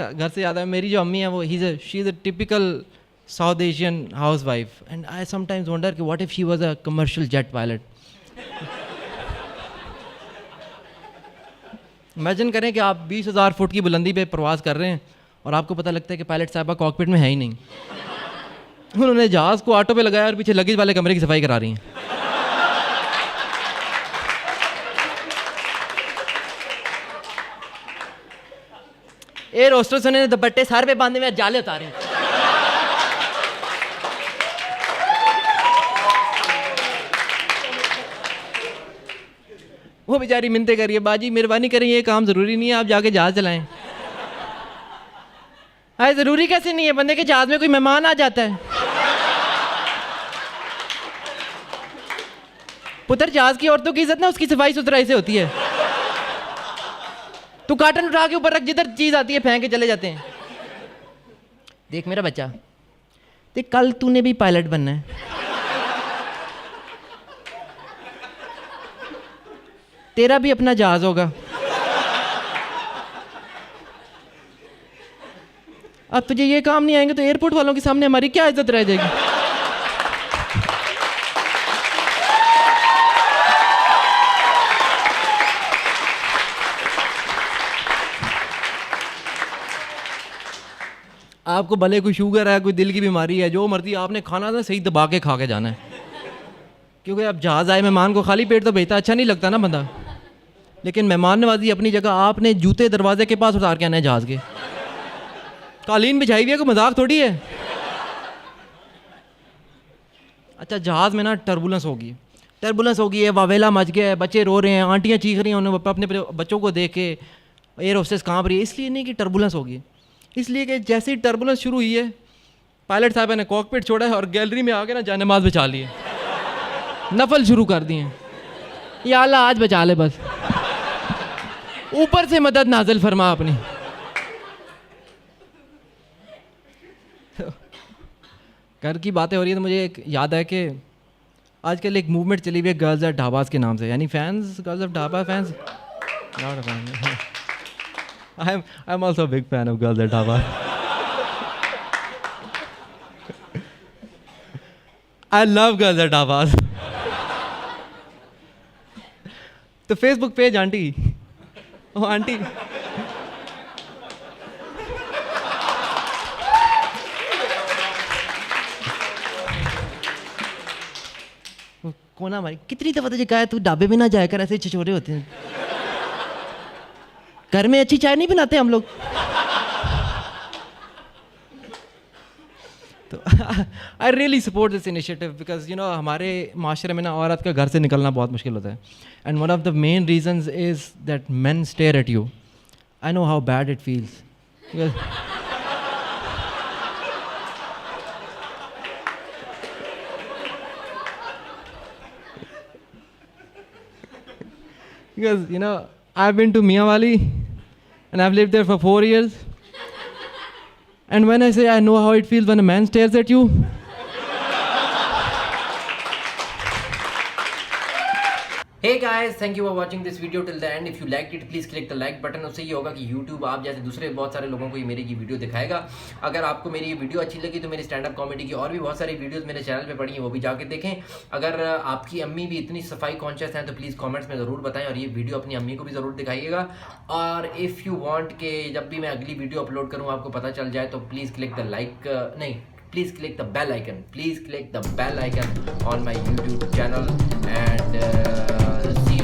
घर से याद है, मेरी जो अम्मी है वो she is a typical South Asian housewife, and I sometimes wonder कि what if she was a commercial jet pilot. Imagine करें कि आप 20,000 फुट की बुलंदी पे प्रवास कर रहे हैं और आपको पता लगता है कि पायलट साहबा कॉकपिट में है ही नहीं। उन्होंने जहाज़ को ऑटो पे लगाया और पीछे लगेज वाले कमरे की सफाई करा रही हैं। एयर होस्टेस ने दुपट्टे सर पे बांधे हुए जाले उतारे। वो बेचारी मिन्नतें करिए, बाजी मेहरबानी करें, ये काम ज़रूरी नहीं है, आप जाके जहाज़ चलाएं। हाँ, ज़रूरी कैसे नहीं है, बंदे के जहाज़ में कोई मेहमान आ जाता है। पुत्र, जहाज़ की औरतों की इज्जत ना उसकी सफाई सुथराई से होती है। तू कार्टन उठा के ऊपर रख, जिधर चीज़ आती है फेंक के चले जाते हैं। देख मेरा बच्चा, देख कल तूने भी पायलट बनना है। तेरा भी अपना जहाज होगा। अब तुझे ये काम नहीं आएंगे तो एयरपोर्ट वालों के सामने हमारी क्या इज्जत रह जाएगी। आपको भले कोई शुगर है, कोई दिल की बीमारी है, जो मर्जी, आपने खाना ना सही दबा के खा के जाना है, क्योंकि अब जहाज़ आए मेहमान को खाली पेट तो भेजता अच्छा नहीं लगता ना बंदा। लेकिन मेहमान नवाजी अपनी जगह, आपने जूते दरवाजे के पास उतार के आना है जहाज़ के। कालीन बिछाई हुई है, कोई मजाक थोड़ी है। अच्छा, जहाज़ में ना टर्बुलेंस होगी है, वावेला मच गया है, बच्चे रो रहे हैं, आंटियाँ चीख रही हैं, उन्होंने अपने बच्चों को देख के, एयर होस्टेस काँप रही है। इसलिए नहीं कि टर्बुलेंस होगी, इसलिए कि जैसे ही टर्बुलेंस शुरू हुई है, पायलट साहब ने कॉकपिट छोड़ा है और गैलरी में आके ना जानमाज बचा लिए, नफल शुरू कर दिए। या अल्लाह आज बचा ले, बस ऊपर से मदद नाजिल फरमा अपनी। घर की बातें हो रही है तो मुझे एक याद है कि आजकल एक मूवमेंट चली हुई है गर्ल्स एट ढाबास के नाम से, यानी fans, girls at dhaba fans. I'm also a big fan of girls at dhaba. I love girls at dhaba. तो फेसबुक पेज आंटी, ओ आंटी, कोना भाई, कितनी दफा तुझे कहा है तू ढाबे में ना जाया कर, ऐसे छिछोरे होते हैं। घर में अच्छी चाय नहीं बनाते हम लोग। तो I really support this initiative because you know हमारे माशरे में ना औरत का घर से निकलना बहुत मुश्किल होता है, and one of the main reasons is that main stare at you. I know how bad it feels. Because you know I've been to Miyawali and I've lived there for 4 years, and when I say I know how it feels when a man stares at you, hey guys, thank you for watching this video till the end. If you liked it, please click the like button। उससे ये होगा कि YouTube आप जैसे दूसरे बहुत सारे लोगों को ये मेरी की वीडियो दिखाएगा। अगर आपको मेरी ये वीडियो अच्छी लगी तो मेरी स्टैंड अप कॉमेडी की और भी बहुत सारी वीडियोस मेरे चैनल पे पड़ी हैं, वो भी जाके देखें। अगर आपकी अम्मी भी इतनी सफाई कॉन्शियस हैं तो प्लीज़ कॉमेंट्स में ज़रूर बताएं और ये वीडियो अपनी अम्मी को भी ज़रूर दिखाइएगा। और इफ़ यू वॉन्ट कि जब भी मैं अगली वीडियो अपलोड करूँ आपको पता चल जाए तो प्लीज़ क्लिक द लाइक, नहीं, please click the bell icon. Please click the bell icon on my YouTube channel and see you